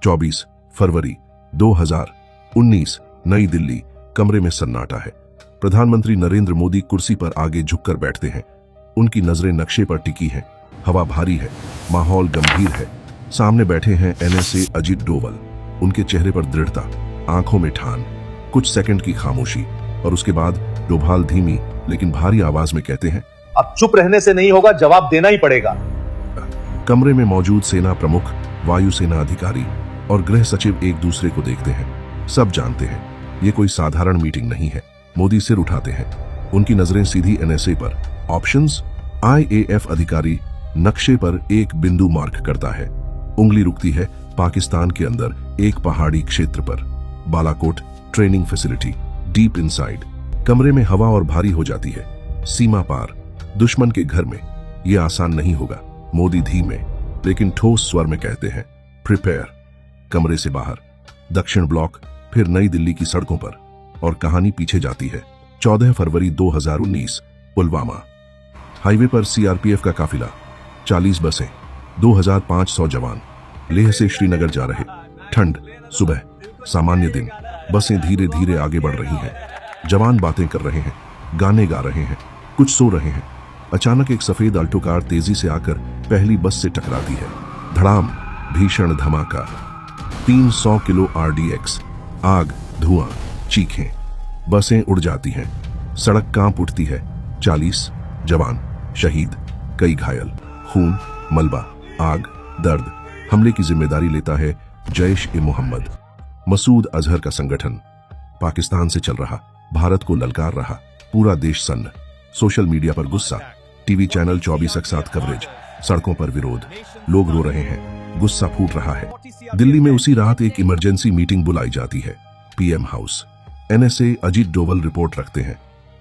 24 फरवरी 2019 नई दिल्ली। कमरे में सन्नाटा है। प्रधानमंत्री नरेंद्र मोदी कुर्सी पर आगे झुककर बैठते हैं। उनकी नजरें नक्शे पर टिकी हैं। हवा भारी है, माहौल गंभीर है। सामने बैठे हैं NSA अजीत डोवल। उनके चेहरे पर दृढ़ता, आंखों में ठान। कुछ सेकंड की खामोशी और उसके बाद डोभाल धीमी लेकिन भारी आवाज में कहते हैं, अब चुप रहने से नहीं होगा, जवाब देना ही पड़ेगा। कमरे में मौजूद सेना प्रमुख, वायुसेना अधिकारी और गृह सचिव एक दूसरे को देखते हैं। सब जानते हैं ये कोई साधारण मीटिंग नहीं है। मोदी सिर उठाते हैं। उनकी नजरें सीधी NSA पर। ऑप्शंस। IAF अधिकारी नक्शे पर एक बिंदु मार्क करता है। उंगली रुकती है पाकिस्तान के अंदर एक पहाड़ी क्षेत्र पर। Balakot training facility, deep inside. कमरे में हवा और भारी हो जाती है। सीमा पार, दुश्मन के घर में। यह आसान नहीं होगा। मोदी धीमे लेकिन ठोस स्वर में कहते हैं, प्रिपेयर। कमरे से बाहर दक्षिण ब्लॉक, फिर नई दिल्ली की सड़कों पर, और कहानी पीछे जाती है। 14 फरवरी 2019 पुलवामा। हाईवे पर CRPF का काफिला, 40 बसें, 2500 जवान लेह से श्रीनगर जा रहे। ठंड, सुबह, सामान्य दिन। बसें धीरे धीरे आगे बढ़ रही हैं। जवान बातें कर रहे हैं, गाने गा रहे हैं, कुछ सो रहे हैं। अचानक एक सफेद अल्टो कार तेजी से आकर पहली बस से टकराती है। धड़ाम, भीषण धमाका। 300 किलो RDX, आग, धुआं, चीखें। बसें उड़ जाती हैं। सड़क कांप उठती है। 40 जवान शहीद, कई घायल। खून, मलबा, आग, दर्द। हमले की जिम्मेदारी लेता है जैश-ए-मोहम्मद, मसूद अजहर का संगठन। पाकिस्तान से चल रहा, भारत को ललकार रहा। पूरा देश सन्न। सोशल मीडिया पर गुस्सा, टीवी चैनल 24 एक साथ कवरेज, सड़कों पर विरोध। लोग रो रहे हैं, गुस्सा फूट रहा है। दिल्ली में उसी रात एक इमरजेंसी मीटिंग बुलाई जाती है, PM house. NSA Ajit Doval report रखते हैं,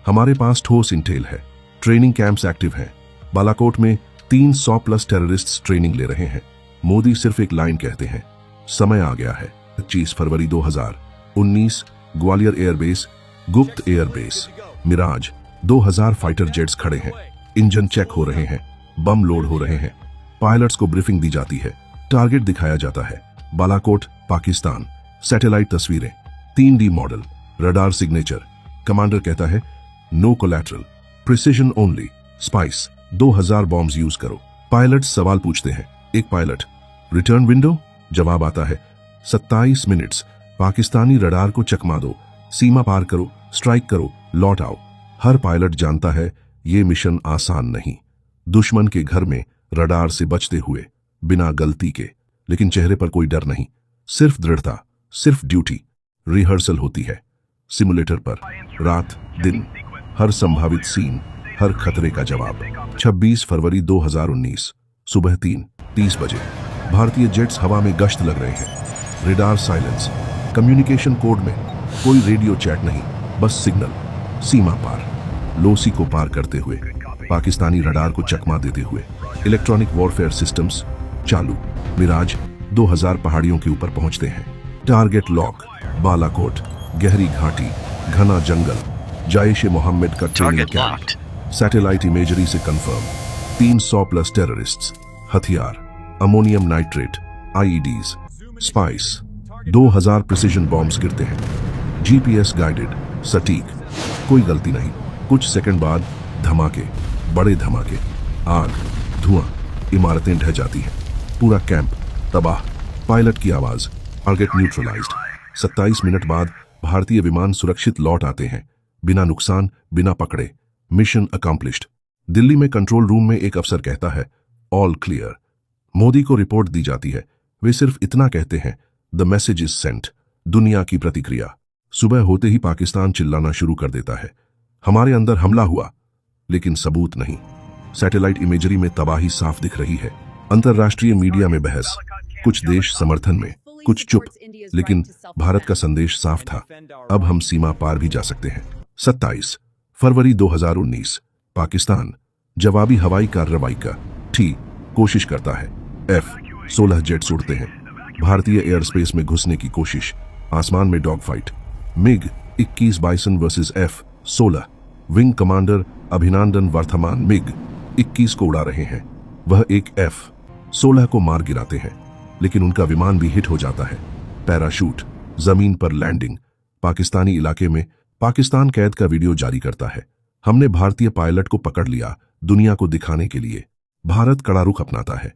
हमारे पास ठोस इंटेल है। ट्रेनिंग कैंप्स एक्टिव हैं। बालाकोट में 300+ टेररिस्ट्स ट्रेनिंग ले रहे हैं। मोदी सिर्फ एक लाइन कहते हैं, समय आ गया है। 25 फरवरी 2019 ग्वालियर एयरबेस, गुप्त एयरबेस। मिराज 2000 फाइटर जेट्स खड़े हैं। इंजन चेक हो रहे हैं, बम लोड हो रहे हैं। पायलट्स को ब्रीफिंग दी जाती है। टारगेट दिखाया जाता है, बालाकोट, पाकिस्तान। सैटेलाइट तस्वीरें, 3D model, radar signature. Commander कहता है, no collateral, precision only. SPICE, 2000 bombs use करो। पायलट्स सवाल पूछते हैं। एक पायलट, रिटर्न विंडो? जवाब आता है, 27 मिनट्स। पाकिस्तानी रडार को चकमा दो, सीमा पार करो, स्ट्राइक करो, लौट आओ। हर पायलट जानता है ये मिशन आसान नहीं। दुश्मन के घर में रडार से बचते हुए, बिना गलती के। लेकिन चेहरे पर कोई डर नहीं, सिर्फ दृढ़ता, सिर्फ ड्यूटी। रिहर्सल होती है सिमुलेटर पर, रात दिन। हर संभावित सीन, हर खतरे का जवाब। 26 फरवरी 2019 सुबह 3:30 बजे भारतीय जेट्स हवा में गश्त लग रहे हैं। रेडार साइलेंस, कम्युनिकेशन कोड में कोई रेडियो चैट नहीं, बस सिग्नल। सीमा पार, लोसी को पार करते हुए, पाकिस्तानी रडार को चकमा देते हुए। इलेक्ट्रॉनिक वॉरफेयर सिस्टम्स चालू। मिराज 2000 पहाड़ियों के ऊपर पहुंचते हैं। टारगेट लॉक, बालाकोट, गहरी घाटी, घना जंगल। जैश-ए-मोहम्मद का ट्रेनिंग कैंप। सैटेलाइट इमेजरी से कंफर्म, 300+ टेररिस्ट्स, हथियार, ammonium nitrate, IEDs, spice. 2000 precision bombs गिरते हैं। GPS गाइडेड, सटीक, कोई गलती नहीं। कुछ सेकंड बाद धमाके, बड़े धमाके। आग, धुआं, इमारतें ढह जाती हैं। पूरा कैंप तबाह। पायलट की आवाज, टारगेट न्यूट्रलाइज्ड। 27 मिनट बाद भारतीय विमान सुरक्षित लौट आते हैं, बिना नुकसान, बिना पकड़े। Mission accomplished. दिल्ली में कंट्रोल रूम में एक अफसर कहता है, ऑल क्लियर। मोदी को रिपोर्ट दी जाती है। वे सिर्फ इतना कहते हैं, द मैसेज इज सेंट। दुनिया की प्रतिक्रिया। सुबह होते ही पाकिस्तान चिल्लाना शुरू कर देता है, हमारे अंदर हमला हुआ, लेकिन सबूत नहीं। सैटेलाइट इमेजरी में तबाही साफ दिख रही है। अंतर्राष्ट्रीय मीडिया में बहस, कुछ देश समर्थन में, कुछ चुप। लेकिन भारत का संदेश साफ था, अब हम सीमा पार भी जा सकते हैं। 27 फरवरी 2019 पाकिस्तान जवाबी हवाई कार्रवाई का कोशिश करता है। F-16 जेट्स उड़ते हैं। भारतीय एयर स्पेस में घुसने की कोशिश। आसमान में dog fight. MiG-21 bison versus F-16। Wing commander Abhinandan Varthaman MiG-21 को उड़ा रहे हैं। वह एक F-16 को मार गिराते हैं। लेकिन उनका विमान भी हिट हो जाता है। पैराशूट, जमीन पर लैंडिंग। पाकिस्तानी इलाके में पाकिस्तान कैद का वीडियो जारी करता है। हमने भारतीय पायलट को पकड़ लिया, दुनिया को दिखाने के लिए। भारत कड़ा रुख अपनाता है।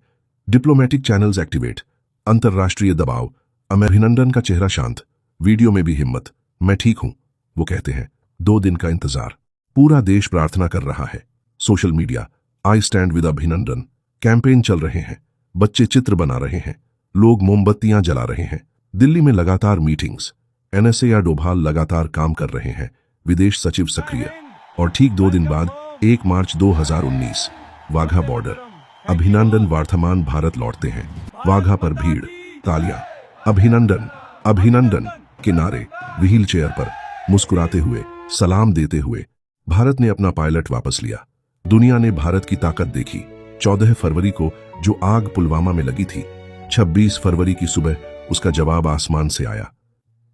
डिप्लोमेटिक चैनल्स एक्टिवेट, अंतरराष्ट्रीय दबाव। अभिनंदन का चेहरा शांत, वीडियो में भी हिम्मत। मैं ठीक हूं, वो कहते हैं। 2 दिन का इंतजार। पूरा देश प्रार्थना कर रहा है। Social media, I stand with अभिनंदन कैंपेन चल रहे हैं। बच्चे चित्र बना रहे हैं, लोग मोमबत्तियां जला रहे हैं। दिल्ली में लगातार मीटिंग्स, एनएसए या डोभाल लगातार काम कर रहे हैं। विदेश सचिव सक्रिय। और ठीक 2 दिन बाद 1 मार्च 2019, वाघा बॉर्डर। अभिनंदन वर्तमान भारत लौटते हैं। वाघा पर भीड़, तालियां। अभिनंदन अभिनंदन के नारे। व्हील चेयर पर मुस्कुराते हुए, सलाम देते हुए। भारत ने अपना पायलट वापस लिया। दुनिया ने भारत की ताकत देखी। 14 फरवरी को जो आग पुलवामा में लगी थी, 26 फरवरी की सुबह उसका जवाब आसमान से आया।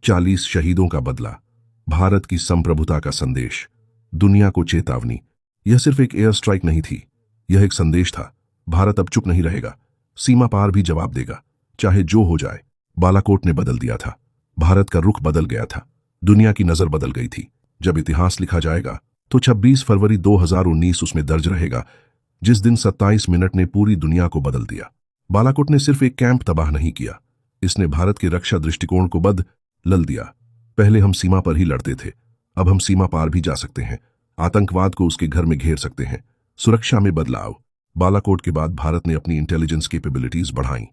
40 शहीदों का बदला, भारत की संप्रभुता का संदेश, दुनिया को चेतावनी। यह सिर्फ एक एयर स्ट्राइक नहीं थी, यह एक संदेश था। भारत अब चुप नहीं रहेगा, सीमा पार भी जवाब देगा, चाहे जो हो जाए। बालाकोट ने बदल दिया था। भारत का रुख बदल गया था। दुनिया की नजर बदल गई थी। जब इतिहास लिखा जाएगा तो 26 फरवरी 2019 उसमें दर्ज रहेगा, जिस दिन 27 मिनट ने पूरी दुनिया को बदल दिया। बालाकोट ने सिर्फ एक कैंप तबाह नहीं किया, इसने भारत के रक्षा दृष्टिकोण को बदल दिया। पहले हम सीमा पर ही लड़ते थे, अब हम सीमा पार भी जा सकते हैं। आतंकवाद को उसके घर में घेर सकते हैं। सुरक्षा में बदलाव। बालाकोट के बाद भारत ने अपनी इंटेलिजेंस कैपेबिलिटीज बढ़ाई।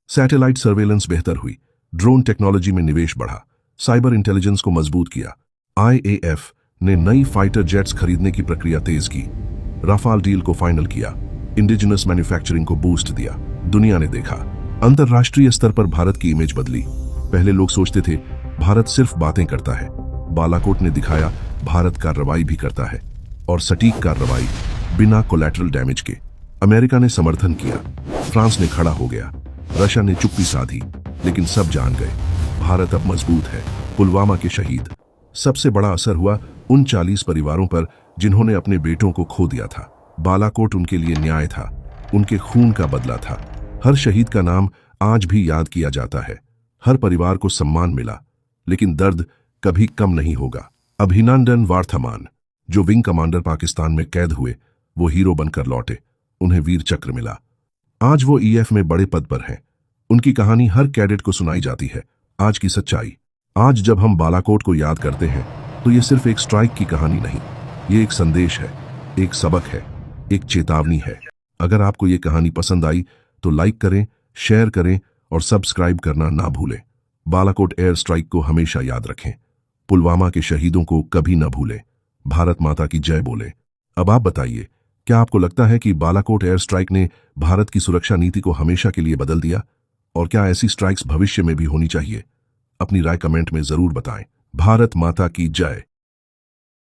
सैटेलाइट सर्वेलेंस बेहतर हुई, ड्रोन टेक्नोलॉजी में निवेश बढ़ा, साइबर इंटेलिजेंस को मजबूत किया। आईएएफ ने नई फाइटर जेट्स खरीदने की प्रक्रिया तेज की, राफाल डील को फाइनल किया, इंडिजिनस मैन्युफैक्चरिंग को बूस्ट दिया। दुनिया ने देखा, अंतरराष्ट्रीय स्तर पर भारत की इमेज बदली। पहले लोग सोचते थे भारत सिर्फ बातें करता है, बालाकोट ने दिखाया भारत कार्रवाई भी करता है, और सटीक कार्रवाई, बिना कोलैटरल डैमेज के। अमेरिका ने समर्थन किया, फ्रांस ने खड़ा हो गया, रशिया ने चुप्पी साधी, लेकिन सब जान गए भारत अब मजबूत है। पुलवामा के शहीद। सबसे बड़ा असर हुआ उन 40 परिवारों पर जिन्होंने अपने बेटों को खो दिया था। बालाकोट उनके लिए न्याय था, उनके खून का बदला था। हर शहीद का नाम आज भी याद किया जाता है। हर परिवार को सम्मान मिला, लेकिन दर्द कभी कम नहीं होगा। अभिनंदन वर्तमान, जो विंग कमांडर पाकिस्तान में कैद हुए, वो हीरो बनकर लौटे, उन्हें वीर चक्र मिला। आज वो ईएफ में बड़े पद पर हैं। उनकी कहानी हर कैडेट को सुनाई जाती है। आज की सच्चाई। आज जब हम बालाकोट को याद करते हैं तो ये सिर्फ एक स्ट्राइक की कहानी नहीं, ये एक संदेश है, एक सबक है, एक चेतावनी है। अगर आपको ये कहानी पसंद आई तो लाइक करें, शेयर करें और सब्सक्राइब करना ना भूलें। बालाकोट एयर स्ट्राइक को हमेशा याद रखें। पुलवामा के शहीदों को कभी न भूलें। भारत माता की जय बोलें। अब आप बताइए, क्या आपको लगता है कि बालाकोट एयर स्ट्राइक ने भारत की सुरक्षा नीति को हमेशा के लिए बदल दिया? और क्या ऐसी स्ट्राइक्स भविष्य में भी होनी चाहिए? अपनी राय कमेंट में जरूर बताएं। भारत माता की जय।